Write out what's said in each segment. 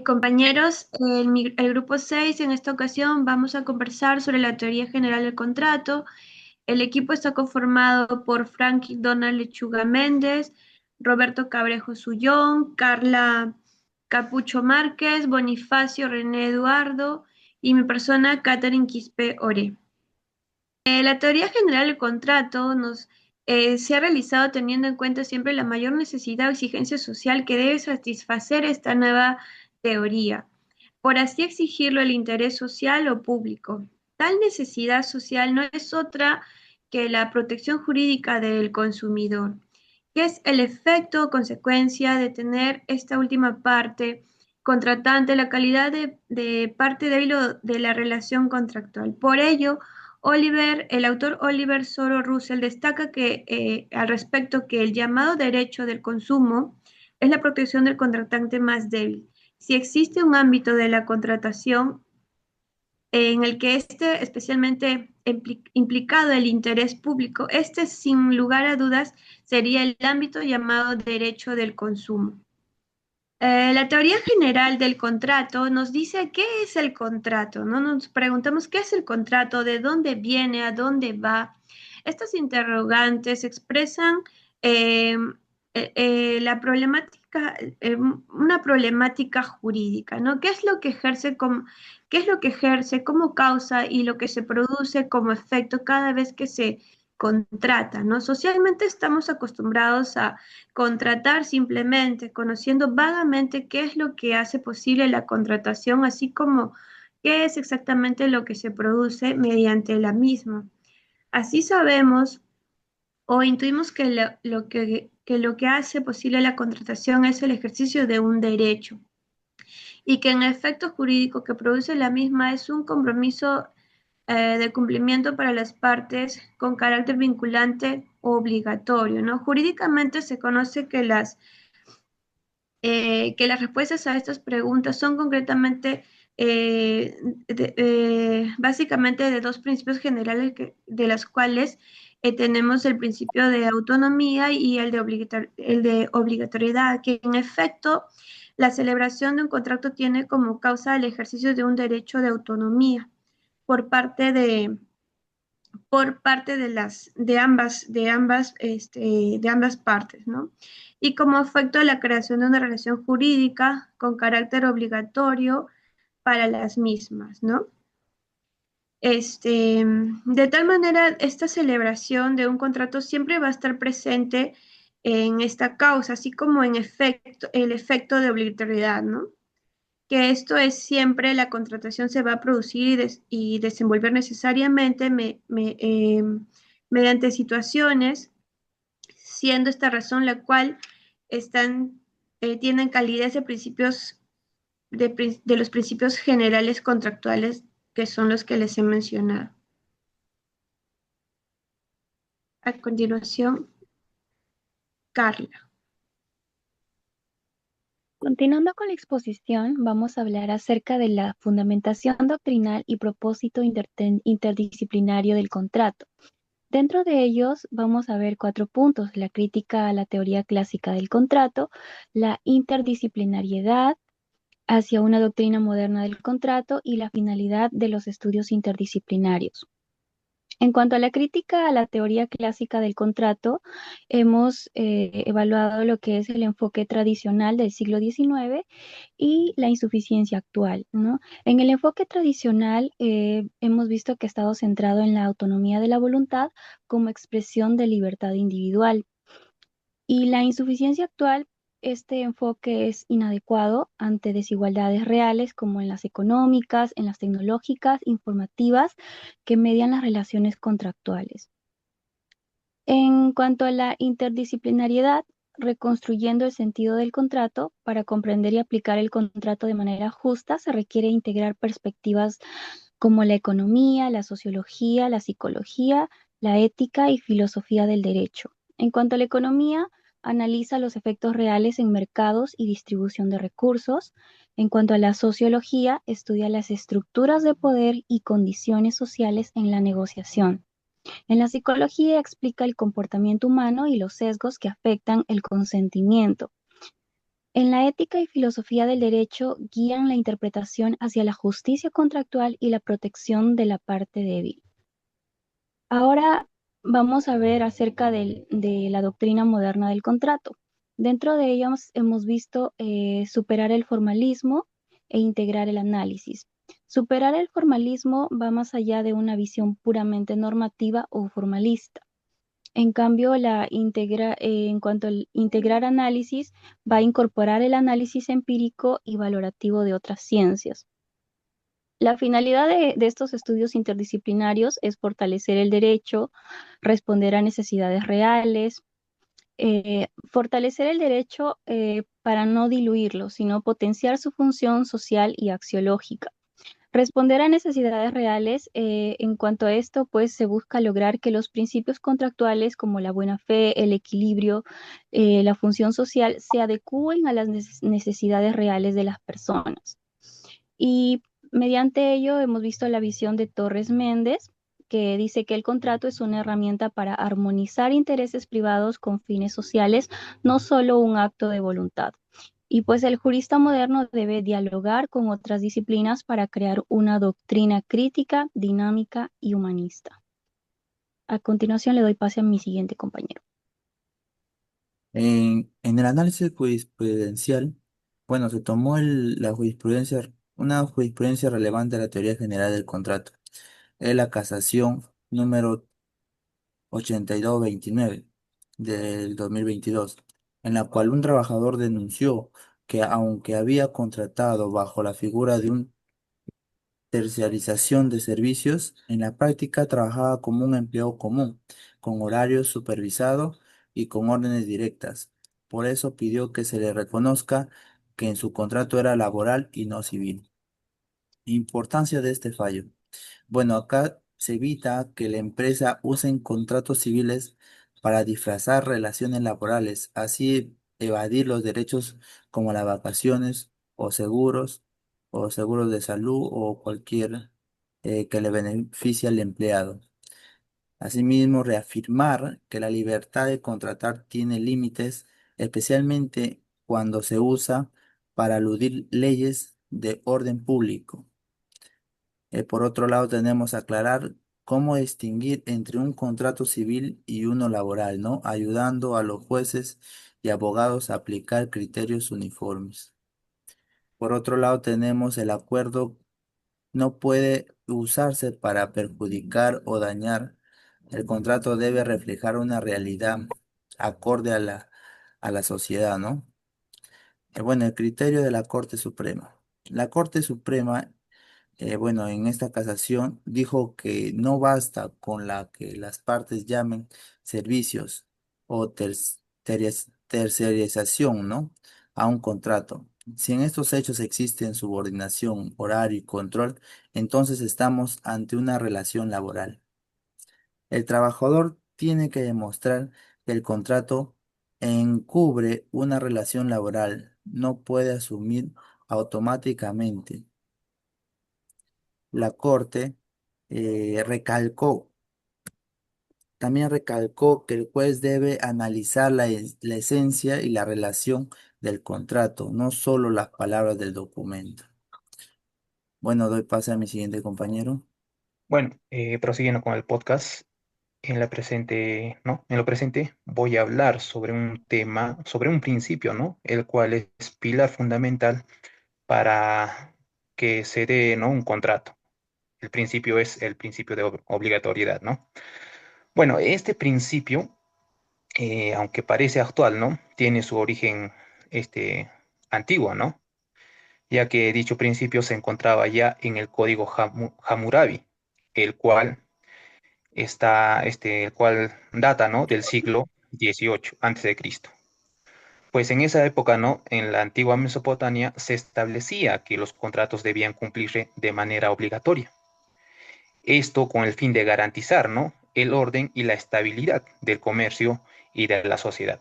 Compañeros, el grupo 6 en esta ocasión vamos a conversar sobre la teoría general del contrato. El equipo está conformado por Frankie Donald Lechuga Méndez, Roberto Cabrejo Sullón, Carla Capucho Márquez, Bonifacio René Eduardo y mi persona Catherine Quispe Ore. La teoría general del contrato se ha realizado teniendo en cuenta siempre la mayor necesidad o exigencia social que debe satisfacer esta nueva teoría, por así exigirlo el interés social o público. Tal necesidad social no es otra que la protección jurídica del consumidor, que es el efecto o consecuencia de tener esta última parte contratante, la calidad de parte débil de la relación contractual. Por ello, el autor Oliver Soro Russell destaca al respecto que el llamado derecho del consumo es la protección del contratante más débil. Si existe un ámbito de la contratación en el que esté especialmente implicado el interés público, este sin lugar a dudas sería el ámbito llamado derecho del consumo. La teoría general del contrato nos dice qué es el contrato, ¿no? Nos preguntamos qué es el contrato, de dónde viene, a dónde va. Estas interrogantes expresan eh, la problemática, una problemática jurídica, ¿no? ¿Qué es lo que ejerce como causa y lo que se produce como efecto cada vez que se contrata, ¿no? Socialmente estamos acostumbrados a contratar simplemente, conociendo vagamente qué es lo que hace posible la contratación, así como qué es exactamente lo que se produce mediante la misma. Así sabemos o intuimos que lo que hace posible la contratación es el ejercicio de un derecho y que en el efecto jurídico que produce la misma es un compromiso de cumplimiento para las partes con carácter vinculante o obligatorio, ¿no? Jurídicamente se conoce que las respuestas a estas preguntas son concretamente, básicamente de dos principios generales de las cuales tenemos el principio de autonomía y el de obligatoriedad, que en efecto la celebración de un contrato tiene como causa el ejercicio de un derecho de autonomía por parte de ambas partes, ¿no? Y como efecto de la creación de una relación jurídica con carácter obligatorio para las mismas, ¿no? De tal manera, esta celebración de un contrato siempre va a estar presente en esta causa, así como el efecto de obligatoriedad, ¿no? Que esto es siempre la contratación se va a producir y desenvolver necesariamente mediante situaciones, siendo esta razón la cual tienen calidez de principios de los principios generales contractuales que son los que les he mencionado. A continuación, Carla. Continuando con la exposición, vamos a hablar acerca de la fundamentación doctrinal y propósito interdisciplinario del contrato. Dentro de ellos vamos a ver 4 puntos: la crítica a la teoría clásica del contrato, la interdisciplinariedad hacia una doctrina moderna del contrato y la finalidad de los estudios interdisciplinarios. En cuanto a la crítica a la teoría clásica del contrato, hemos evaluado lo que es el enfoque tradicional del siglo XIX y la insuficiencia actual, ¿no? En el enfoque tradicional hemos visto que ha estado centrado en la autonomía de la voluntad como expresión de libertad individual. Y la insuficiencia actual, este enfoque es inadecuado ante desigualdades reales como en las económicas, en las tecnológicas, informativas, que median las relaciones contractuales. En cuanto a la interdisciplinariedad, reconstruyendo el sentido del contrato, para comprender y aplicar el contrato de manera justa, se requiere integrar perspectivas como la economía, la sociología, la psicología, la ética y filosofía del derecho. En cuanto a la economía, analiza los efectos reales en mercados y distribución de recursos. En cuanto a la sociología, estudia las estructuras de poder y condiciones sociales en la negociación. En la psicología explica el comportamiento humano y los sesgos que afectan el consentimiento. En la ética y filosofía del derecho guían la interpretación hacia la justicia contractual y la protección de la parte débil. Ahora vamos a ver acerca de la doctrina moderna del contrato. Dentro de ellos hemos visto superar el formalismo e integrar el análisis. Superar el formalismo va más allá de una visión puramente normativa o formalista. En cambio, en cuanto al integrar análisis, va a incorporar el análisis empírico y valorativo de otras ciencias. La finalidad de estos estudios interdisciplinarios es fortalecer el derecho, responder a necesidades reales, fortalecer el derecho para no diluirlo, sino potenciar su función social y axiológica. Responder a necesidades reales, en cuanto a esto, pues se busca lograr que los principios contractuales como la buena fe, el equilibrio, la función social se adecúen a las necesidades reales de las personas. Y mediante ello hemos visto la visión de Torres Méndez, que dice que el contrato es una herramienta para armonizar intereses privados con fines sociales, no solo un acto de voluntad. Y pues el jurista moderno debe dialogar con otras disciplinas para crear una doctrina crítica, dinámica y humanista. A continuación le doy pase a mi siguiente compañero. En el análisis jurisprudencial, bueno, se tomó la jurisprudencia, una jurisprudencia relevante de la teoría general del contrato. Es la casación número 8229 del 2022, en la cual un trabajador denunció que aunque había contratado bajo la figura de un terciarización de servicios, en la práctica trabajaba como un empleo común, con horarios supervisados y con órdenes directas. Por eso pidió que se le reconozca que en su contrato era laboral y no civil. Importancia de este fallo. Bueno, acá se evita que la empresa use contratos civiles para disfrazar relaciones laborales, así evadir los derechos como las vacaciones o seguros de salud o cualquier que le beneficie al empleado. Asimismo, reafirmar que la libertad de contratar tiene límites, especialmente cuando se usa para eludir leyes de orden público. Por otro lado, tenemos aclarar cómo distinguir entre un contrato civil y uno laboral, ¿no? Ayudando a los jueces y abogados a aplicar criterios uniformes. Por otro lado, tenemos el acuerdo no puede usarse para perjudicar o dañar. El contrato debe reflejar una realidad acorde a la sociedad, ¿no? Bueno, el criterio de la Corte Suprema. La Corte Suprema bueno, en esta casación dijo que no basta con la que las partes llamen servicios o tercerización, ¿no? A un contrato. Si en estos hechos existen subordinación, horario y control, entonces estamos ante una relación laboral. El trabajador tiene que demostrar que el contrato encubre una relación laboral, no puede asumir automáticamente. La Corte recalcó, también recalcó que el juez debe analizar la esencia y la relación del contrato, no solo las palabras del documento. Bueno, doy pase a mi siguiente compañero. Bueno, prosiguiendo con el podcast, ¿no? En lo presente voy a hablar sobre un tema, sobre un principio, ¿no? El cual es pilar fundamental para que se dé, ¿no? Un contrato. El principio es el principio de obligatoriedad, ¿no? Bueno, este principio, aunque parece actual, ¿no? Tiene su origen, antiguo, ¿no? Ya que dicho principio se encontraba ya en el código Hammurabi, el cual el cual data, ¿no? Del siglo XVIII antes de Cristo. Pues en esa época, ¿no? En la antigua Mesopotamia se establecía que los contratos debían cumplirse de manera obligatoria. Esto con el fin de garantizar, ¿no? El orden y la estabilidad del comercio y de la sociedad.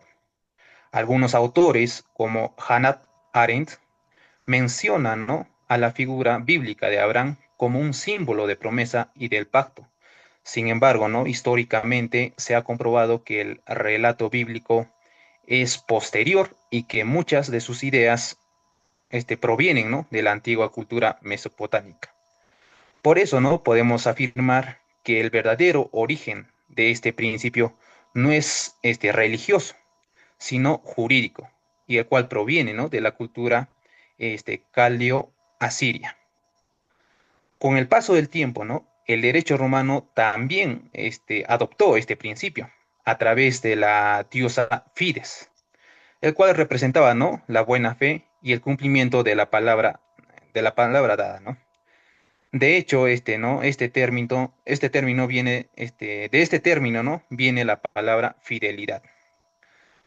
Algunos autores, como Hannah Arendt, mencionan, ¿no? A la figura bíblica de Abraham como un símbolo de promesa y del pacto. Sin embargo, ¿no? Históricamente se ha comprobado que el relato bíblico es posterior y que muchas de sus ideas provienen, ¿no? de la antigua cultura mesopotámica. Por eso, ¿no? podemos afirmar que el verdadero origen de este principio no es religioso, sino jurídico, y el cual proviene, ¿no? de la cultura caldio-asiria. Con el paso del tiempo, ¿no? el derecho romano también adoptó este principio a través de la diosa Fides, el cual representaba, ¿no? la buena fe y el cumplimiento de la palabra dada, ¿no? De hecho, ¿no? este término viene, de este término, ¿no? viene la palabra fidelidad.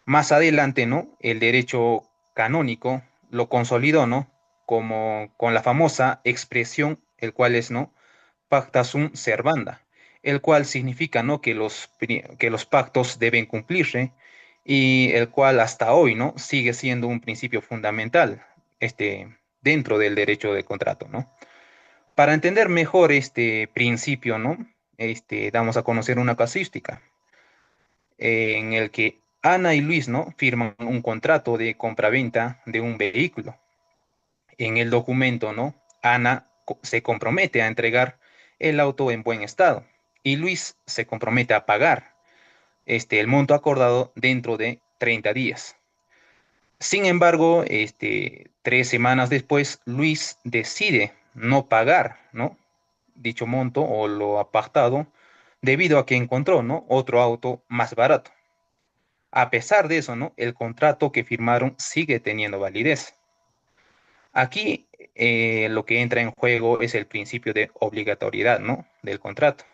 Más adelante, ¿no? El derecho canónico lo consolidó, ¿no? Como con la famosa expresión, el cual es, ¿no? Pacta sunt servanda, el cual significa, ¿no? que los pactos deben cumplirse y el cual hasta hoy, ¿no? sigue siendo un principio fundamental, dentro del derecho de contrato, ¿no? Para entender mejor este principio, ¿no? Damos a conocer una casuística en el que Ana y Luis, ¿no? firman un contrato de compraventa de un vehículo. En el documento, ¿no? Ana se compromete a entregar el auto en buen estado y Luis se compromete a pagar el monto acordado dentro de 30 días. Sin embargo, 3 semanas después, Luis decide no pagar, ¿no? dicho monto o lo apartado debido a que encontró, ¿no? otro auto más barato. A pesar de eso, ¿no? el contrato que firmaron sigue teniendo validez. Aquí lo que entra en juego es el principio de obligatoriedad, ¿no? del contrato,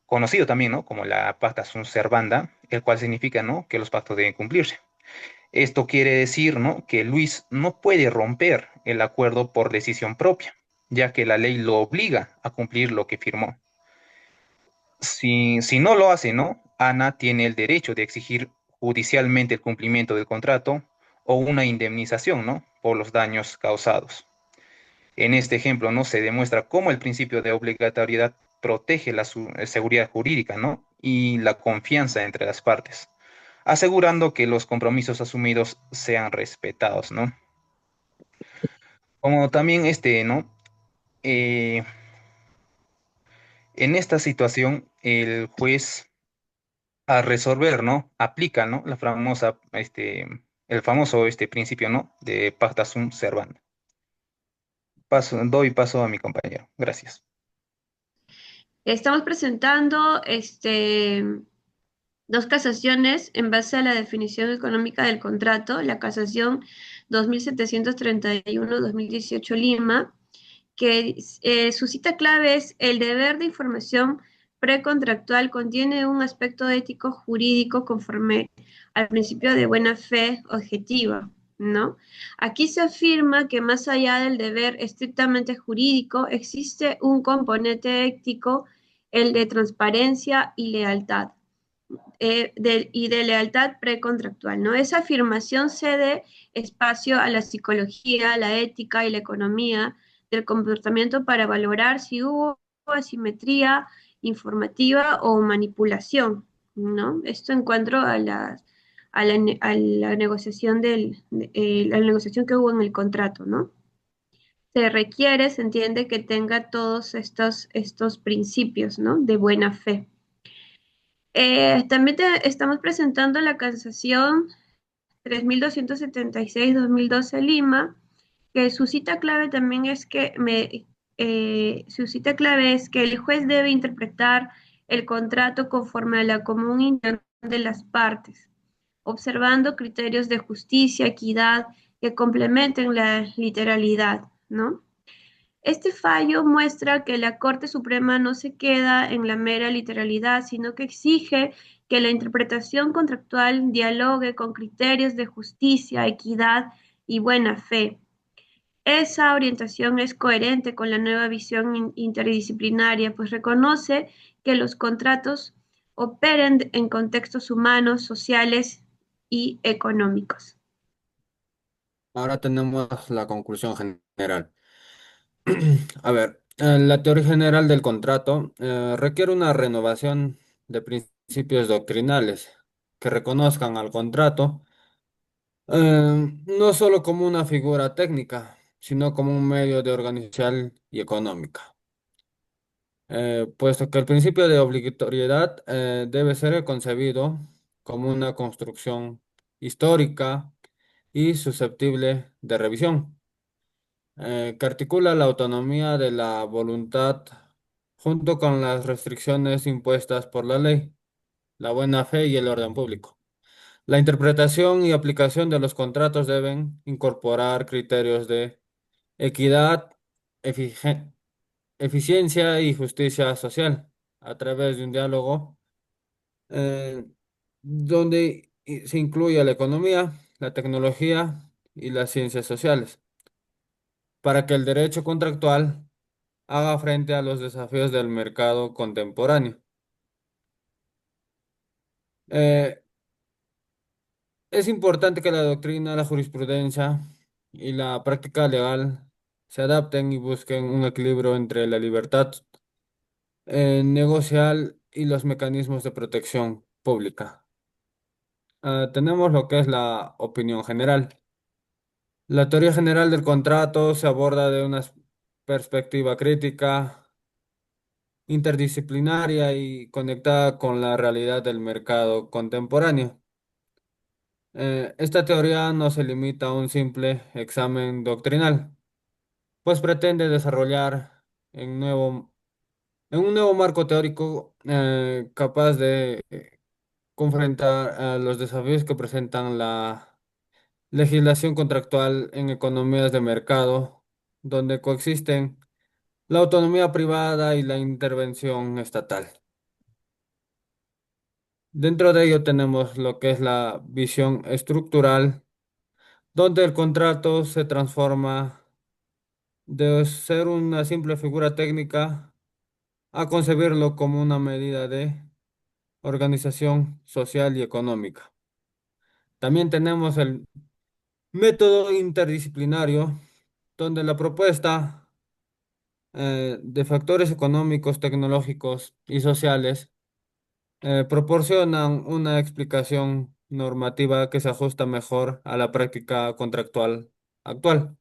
conocido también, ¿no? como la pacta sunt servanda, el cual significa, ¿no? que los pactos deben cumplirse. Esto quiere decir, ¿no? que Luis no puede romper el acuerdo por decisión propia, ya que la ley lo obliga a cumplir lo que firmó. Si no lo hace, ¿no? Ana tiene el derecho de exigir judicialmente el cumplimiento del contrato o una indemnización, ¿no? por los daños causados. En este ejemplo, ¿no? se demuestra cómo el principio de obligatoriedad protege la seguridad jurídica, ¿no? y la confianza entre las partes, asegurando que los compromisos asumidos sean respetados, ¿no? Como también ¿no? Eh, en esta situación, el juez a resolver, ¿no? Aplica, ¿no? El famoso principio, ¿no? De pacta sunt servanda. Doy paso a mi compañero. Gracias. Estamos presentando dos casaciones en base a la definición económica del contrato, la casación 2731-2018 Lima, que su cita clave es: el deber de información precontractual contiene un aspecto ético jurídico conforme al principio de buena fe objetiva, ¿no? Aquí se afirma que más allá del deber estrictamente jurídico, existe un componente ético, el de transparencia y lealtad. Y de lealtad precontractual, ¿no? Esa afirmación cede espacio a la psicología, la ética y la economía del comportamiento para valorar si hubo asimetría informativa o manipulación, ¿no? Esto en cuanto a la negociación la negociación que hubo en el contrato, ¿no? Se entiende que tenga todos estos principios, ¿no? De buena fe. También estamos presentando la casación 3276-2012 Lima, que su cita clave también es su cita clave es que el juez debe interpretar el contrato conforme a la común intención de las partes, observando criterios de justicia, equidad, que complementen la literalidad, ¿no? Este fallo muestra que la Corte Suprema no se queda en la mera literalidad, sino que exige que la interpretación contractual dialogue con criterios de justicia, equidad y buena fe. Esa orientación es coherente con la nueva visión interdisciplinaria, pues reconoce que los contratos operen en contextos humanos, sociales y económicos. Ahora tenemos la conclusión general. A ver, la teoría general del contrato requiere una renovación de principios doctrinales que reconozcan al contrato No solo como una figura técnica, sino como un medio de organización y económica, puesto que el principio de obligatoriedad debe ser concebido como una construcción histórica y susceptible de revisión, que articula la autonomía de la voluntad junto con las restricciones impuestas por la ley, la buena fe y el orden público. La interpretación y aplicación de los contratos deben incorporar criterios de equidad, efigie- eficiencia y justicia social a través de un diálogo eh, donde se incluya la economía, la tecnología y las ciencias sociales, para que el derecho contractual haga frente a los desafíos del mercado contemporáneo. Eh, Es importante que la doctrina, la jurisprudencia y la práctica legal se adapten y busquen un equilibrio entre la libertad negocial y los mecanismos de protección pública. Tenemos lo que es la opinión general. La teoría general del contrato se aborda de una perspectiva crítica, interdisciplinaria y conectada con la realidad del mercado contemporáneo. Esta teoría no se limita a un simple examen doctrinal, pues pretende desarrollar en, en un nuevo marco teórico capaz de confrontar los desafíos que presentan la legislación contractual en economías de mercado, donde coexisten la autonomía privada y la intervención estatal. Dentro de ello tenemos lo que es la visión estructural, donde el contrato se transforma de ser una simple figura técnica a concebirlo como una medida de organización social y económica. También tenemos el método interdisciplinario, donde la propuesta de factores económicos, tecnológicos y sociales proporcionan una explicación normativa que se ajusta mejor a la práctica contractual actual.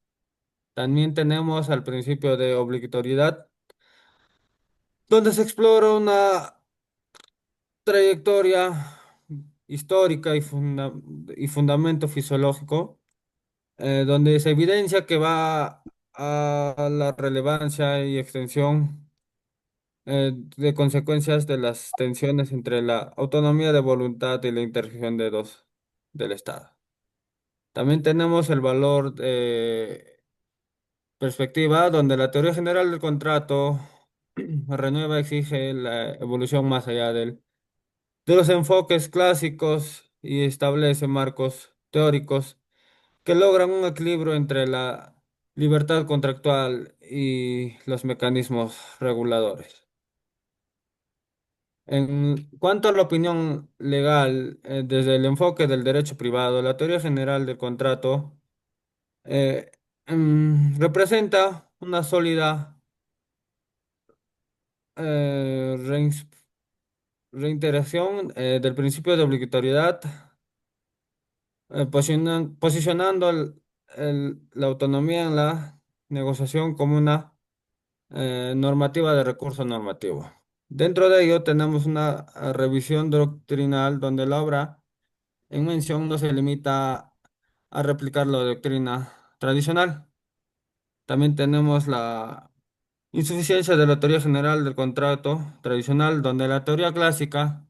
También tenemos al principio de obligatoriedad, donde se explora una trayectoria histórica y fundamento fisiológico, donde se evidencia que va a la relevancia y extensión de consecuencias de las tensiones entre la autonomía de voluntad y la intervención de dos del Estado. También tenemos el valor de perspectiva, donde la teoría general del contrato renueva, exige la evolución más allá de los enfoques clásicos y establece marcos teóricos que logran un equilibrio entre la libertad contractual y los mecanismos reguladores. En cuanto a la opinión legal, desde el enfoque del derecho privado, la teoría general del contrato eh, representa una sólida reins- reiteración del principio de obligatoriedad, posicionando la autonomía en la negociación como una normativa de recurso normativo. Dentro de ello tenemos una revisión doctrinal donde la obra en mención no se limita a replicar la doctrina tradicional. También tenemos la insuficiencia de la teoría general del contrato tradicional, donde la teoría clásica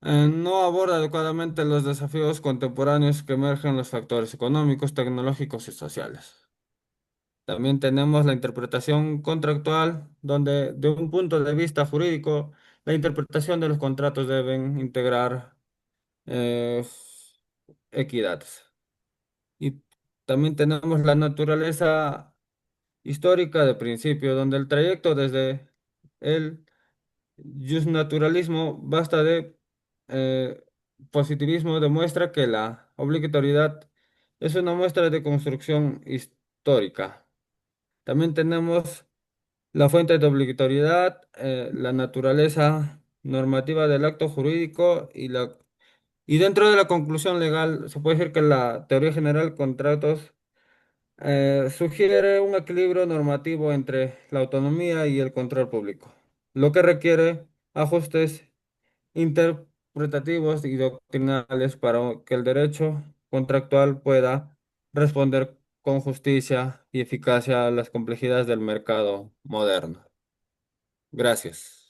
no aborda adecuadamente los desafíos contemporáneos que emergen en los factores económicos, tecnológicos y sociales. También tenemos la interpretación contractual, donde de un punto de vista jurídico, la interpretación de los contratos deben integrar eh, equidades. Y también tenemos la naturaleza histórica de principio, donde el trayecto desde el justnaturalismo basta de eh, positivismo demuestra que la obligatoriedad es una muestra de construcción histórica. También tenemos la fuente de obligatoriedad, la naturaleza normativa del acto jurídico Y dentro de la conclusión legal, se puede decir que la teoría general de contratos sugiere un equilibrio normativo entre la autonomía y el control público, lo que requiere ajustes interpretativos y doctrinales para que el derecho contractual pueda responder con justicia y eficacia a las complejidades del mercado moderno. Gracias.